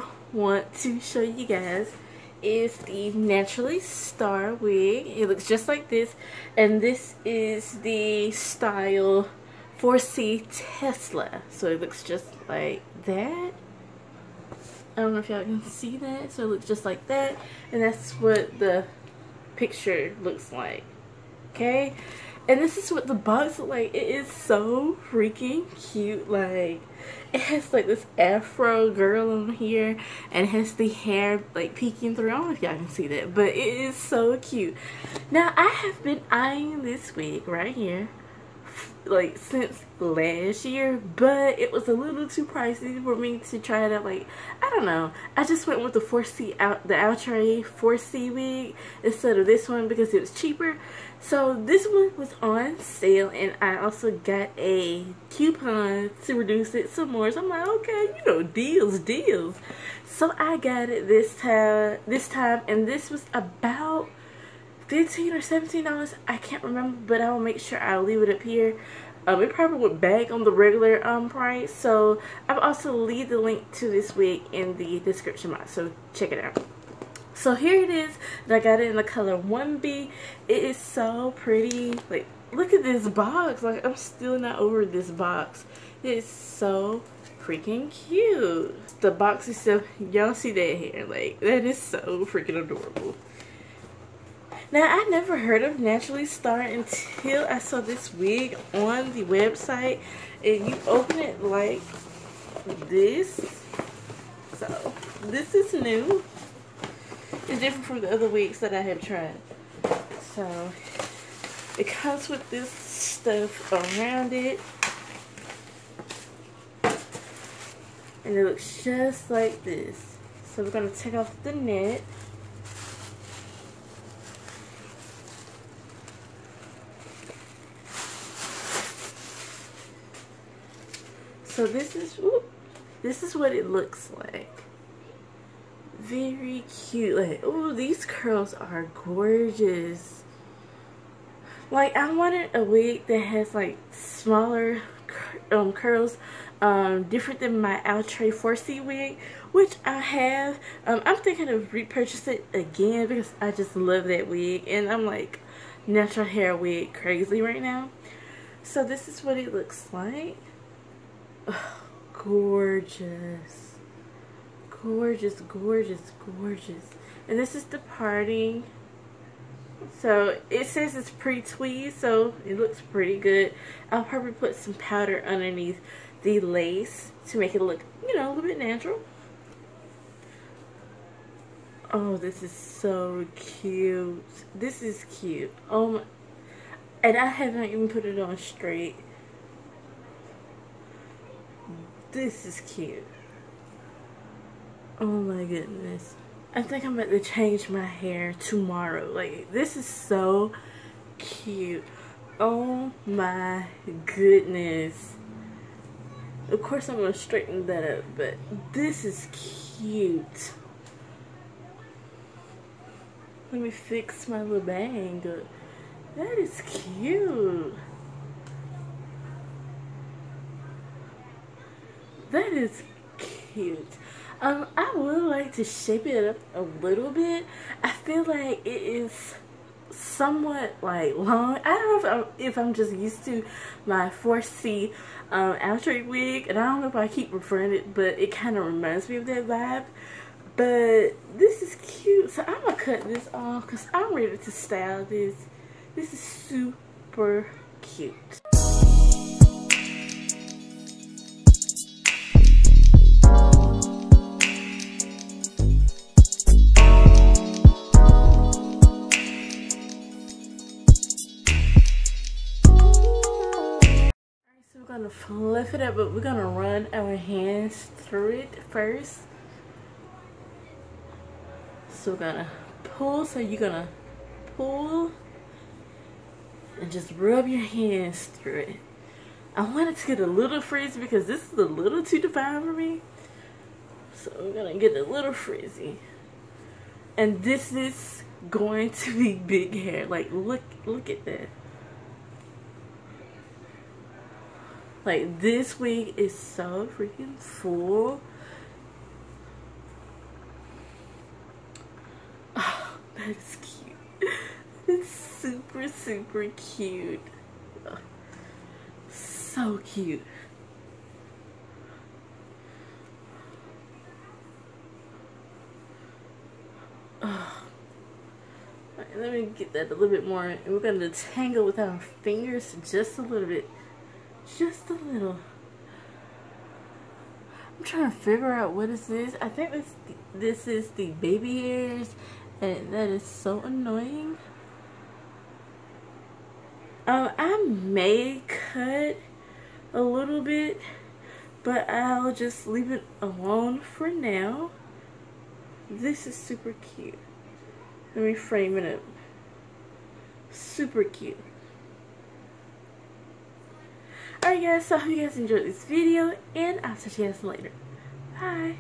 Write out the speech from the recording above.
do want to show you guys is the Naturally Star wig. It looks just like this, and this is the style 4C Tesla. So it looks just like that. I don't know if y'all can see that. So it looks just like that, and that's what the picture looks like. Okay, and this is what the box looks like. It is so freaking cute. Like, it has like this afro girl on here, and it has the hair like peeking through. I don't know if y'all can see that, but it is so cute. Now, I have been eyeing this wig right here like since last year, but it was a little too pricey for me to try it out. Like, I don't know, I just went with the 4C the Outre 4C wig instead of this one because it was cheaper. So this one was on sale, and I also got a coupon to reduce it some more. So I'm like, okay, you know, deals. So I got it this time, and this was about $15 or $17. I can't remember, but I will make sure I'll leave it up here. It probably went back on the regular price, so I'll also leave the link to this wig in the description box, so check it out. So here it is, and I got it in the color 1B. It is so pretty. Like, look at this box. Like, I'm still not over this box. It is so freaking cute. The box itself, y'all see that hair? Like, that is so freaking adorable. Now, I never heard of Naturally Star until I saw this wig on the website, and you open it like this. So this is new. It's different from the other wigs that I have tried. So it comes with this stuff around it, and it looks just like this. So we're going to take off the net. So this is what it looks like. Very cute. Like, oh, these curls are gorgeous. Like, I wanted a wig that has like smaller curls, different than my Outre 4C wig, which I have. I'm thinking of repurchase it again because I just love that wig, and I'm like natural hair wig crazy right now. So this is what it looks like. Oh, gorgeous, gorgeous, gorgeous, gorgeous. And this is the parting. So it says it's pre-tweed, so it looks pretty good. I'll probably put some powder underneath the lace to make it look, you know, a little bit natural. Oh, this is so cute. This is cute. Oh my, and I haven't even put it on straight. This is cute. Oh my goodness. I think I'm about to change my hair tomorrow. Like, this is so cute. Oh my goodness. Of course I'm going to straighten that up, but this is cute. Let me fix my little bang. That is cute. That is cute. I would like to shape it up a little bit. I feel like it is somewhat like long. I don't know if I'm just used to my 4C Outre wig, and I don't know if I keep referring it, but it kind of reminds me of that vibe. But this is cute, so I'm gonna cut this off because I'm ready to style this. This is super cute. We're gonna fluff it up, but we're gonna run our hands through it first. So we're gonna pull, so you're gonna pull and just rub your hands through it. I want it to get a little frizzy because this is a little too defined for me. So we're gonna get a little frizzy. And this is going to be big hair. Like, look at that. Like, this wig is so freaking full. That's cute. It's super, super cute. Oh, so cute. Oh. Right, let me get that a little bit more. And we're going to tangle with our fingers just a little bit. Just a little. I'm trying to figure out what this is. I think this is the baby hairs, and that is so annoying. I may cut a little bit, but I'll just leave it alone for now. This is super cute. Let me frame it up. Super cute. Alright guys, so I hope you guys enjoyed this video, and I'll talk to you guys later. Bye.